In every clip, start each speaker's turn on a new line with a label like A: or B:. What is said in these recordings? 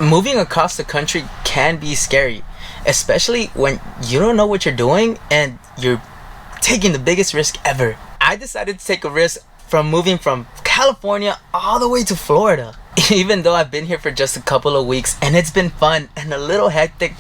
A: Moving across the country can be scary, especially when you don't know what you're doing and you're taking the biggest risk ever. I decided to take a risk from moving from California all the way to Florida. Even though I've been here for just a couple of weeks and it's been fun and a little hectic,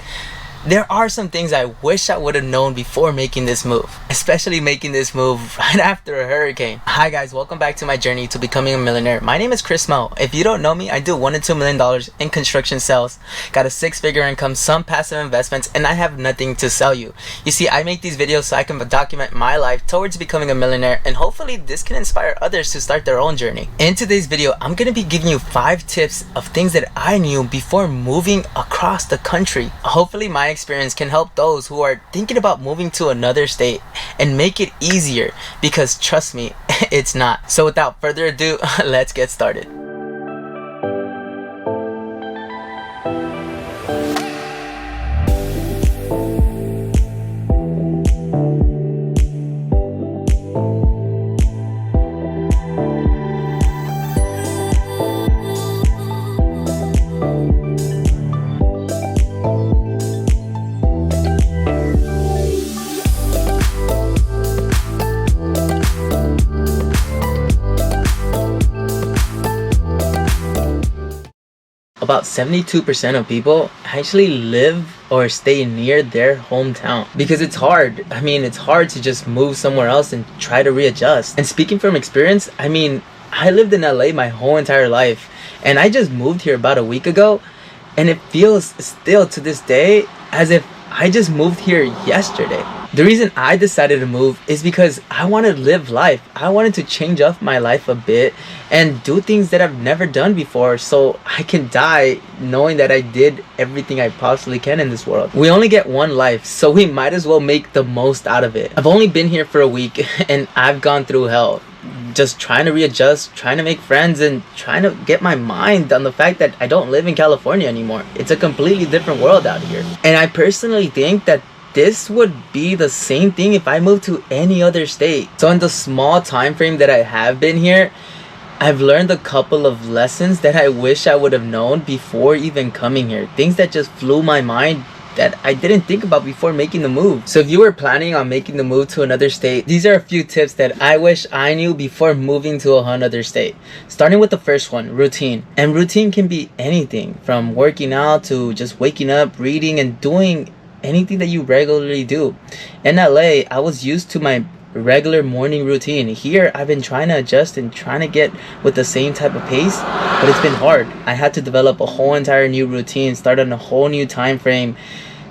A: there are some things I wish I would have known before making this move, especially making this move right after a hurricane. Hi guys, welcome back to my journey to becoming a millionaire. My name is Chris Mo. If you don't know me, I do $1 to $2 million in construction sales, got a 6-figure income, some passive investments, and I have nothing to sell you. You see, I make these videos so I can document my life towards becoming a millionaire, and hopefully this can inspire others to start their own journey. In today's video, I'm going to be giving you 5 tips of things that I knew before moving across the country. Hopefully my experience can help those who are thinking about moving to another state and make it easier, because trust me, it's not. So without further ado, let's get started. About 72% of people actually live or stay near their hometown because it's hard. It's hard to just move somewhere else and try to readjust. And speaking from experience, I lived in LA my whole entire life, and I just moved here about a week ago, and it feels still to this day as if I just moved here yesterday. The reason I decided to move is because I wanted to live life. I wanted to change up my life a bit and do things that I've never done before, so I can die knowing that I did everything I possibly can in this world. We only get one life, so we might as well make the most out of it. I've only been here for a week and I've gone through hell. Just trying to readjust, trying to make friends, and trying to get my mind on the fact that I don't live in California anymore. It's a completely different world out here. And I personally think that this would be the same thing if I moved to any other state. So in the small time frame that I have been here, I've learned a couple of lessons that I wish I would have known before even coming here. Things that just flew my mind that I didn't think about before making the move. So if you were planning on making the move to another state, these are a few tips that I wish I knew before moving to another state. Starting with the first one, routine. And routine can be anything from working out to just waking up, reading, and doing anything that you regularly do. In LA, I was used to my regular morning routine. Here, I've been trying to adjust and trying to get with the same type of pace, but it's been hard. I had to develop a whole entire new routine, start on a whole new time frame,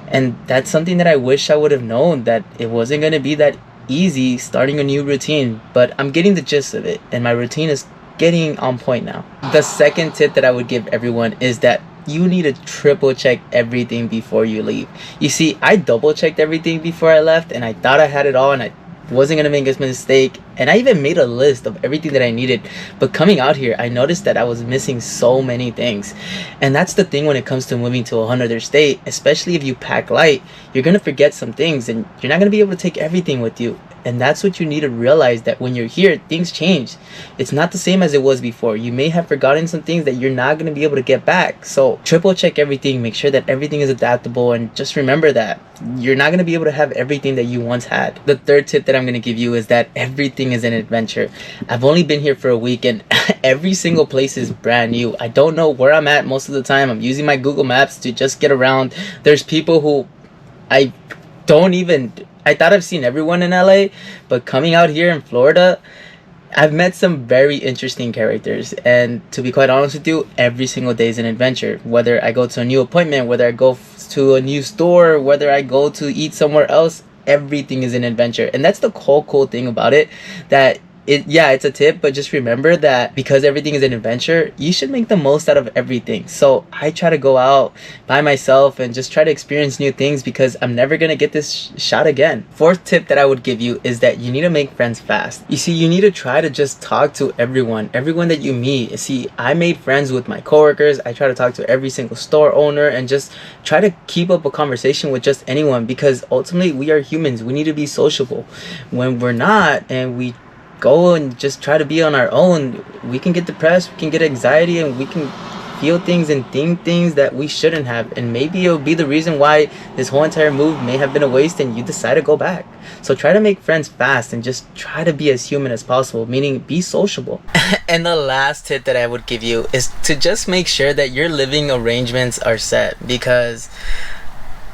A: and that's something that I wish I would have known, that it wasn't going to be that easy starting a new routine, but I'm getting the gist of it, and my routine is getting on point now. The second tip that I would give everyone is that you need to triple check everything before you leave. You see, I double checked everything before I left, and I thought I had it all and I wasn't gonna make a mistake, and I even made a list of everything that I needed. But coming out here, I noticed that I was missing so many things. And that's the thing when it comes to moving to another state, especially if you pack light, you're gonna forget some things and you're not gonna be able to take everything with you. And that's what you need to realize, that when you're here, things change. It's not the same as it was before. You may have forgotten some things that you're not going to be able to get back. So triple check everything, make sure that everything is adaptable, and just remember that you're not going to be able to have everything that you once had. The third tip that I'm going to give you is that everything is an adventure. I've only been here for a week and every single place is brand new. I don't know where I'm at most of the time. I'm using my Google Maps to just get around. There's people who I thought I've seen everyone in LA, but coming out here in Florida, I've met some very interesting characters. And to be quite honest with you, every single day is an adventure. Whether I go to a new appointment, whether I go to a new store, whether I go to eat somewhere else, everything is an adventure. And that's the whole cool thing about it, that it's a tip, but just remember that because everything is an adventure, you should make the most out of everything. So I try to go out by myself and just try to experience new things, because I'm never gonna get this shot again. Fourth tip that I would give you is that you need to make friends fast. You see, you need to try to just talk to everyone that you meet. See, I made friends with my coworkers. I try to talk to every single store owner and just try to keep up a conversation with just anyone, because ultimately we are humans. We need to be sociable. When we're not, and we go and just try to be on our own, we can get depressed, we can get anxiety, and we can feel things and think things that we shouldn't have, and maybe it'll be the reason why this whole entire move may have been a waste and you decide to go back. So try to make friends fast and just try to be as human as possible, meaning be sociable. And the last tip that I would give you is to just make sure that your living arrangements are set, because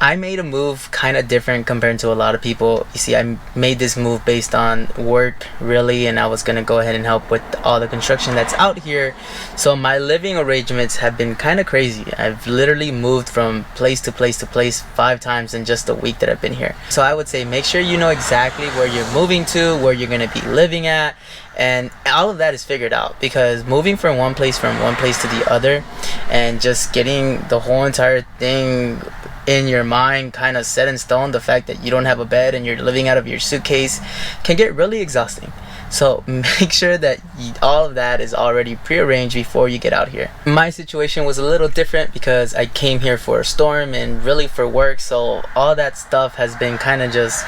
A: I made a move kind of different compared to a lot of people. You see, I made this move based on work, really, and I was going to go ahead and help with all the construction that's out here. So my living arrangements have been kind of crazy. I've literally moved from place to place to place 5 times in just a week that I've been here. So I would say make sure you know exactly where you're moving to, where you're going to be living at, and all of that is figured out, because moving from one place to the other and just getting the whole entire thing in your mind kind of set in stone, the fact that you don't have a bed and you're living out of your suitcase, can get really exhausting. So make sure that all of that is already prearranged before you get out here. My situation was a little different because I came here for a storm and really for work, so all that stuff has been kind of just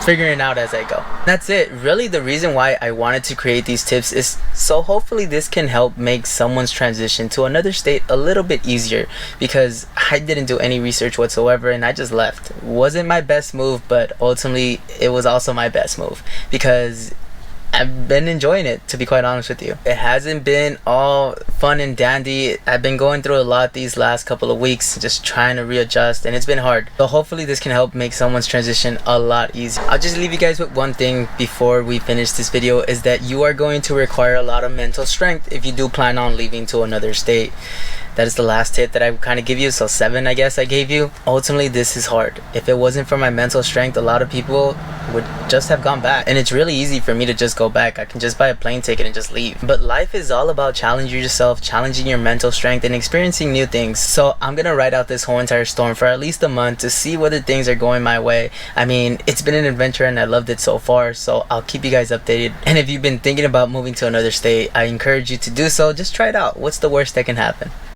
A: figuring out as I go. That's it. Really, the reason why I wanted to create these tips is so hopefully this can help make someone's transition to another state a little bit easier, because I didn't do any research whatsoever and I just left. It wasn't my best move, but ultimately it was also my best move because I've been enjoying it, to be quite honest with you. It hasn't been all fun and dandy. I've been going through a lot these last couple of weeks, just trying to readjust, and it's been hard. So hopefully this can help make someone's transition a lot easier. I'll just leave you guys with one thing before we finish this video, is that you are going to require a lot of mental strength if you do plan on leaving to another state. That is the last tip that I kind of give you. So 7, I guess, I gave you. Ultimately, this is hard. If it wasn't for my mental strength, a lot of people would just have gone back. And it's really easy for me to just go back. I can just buy a plane ticket and just leave. But life is all about challenging yourself, challenging your mental strength, and experiencing new things. So I'm gonna ride out this whole entire storm for at least a month to see whether things are going my way. I mean, it's been an adventure and I loved it so far. So I'll keep you guys updated. And if you've been thinking about moving to another state, I encourage you to do so. Just try it out. What's the worst that can happen?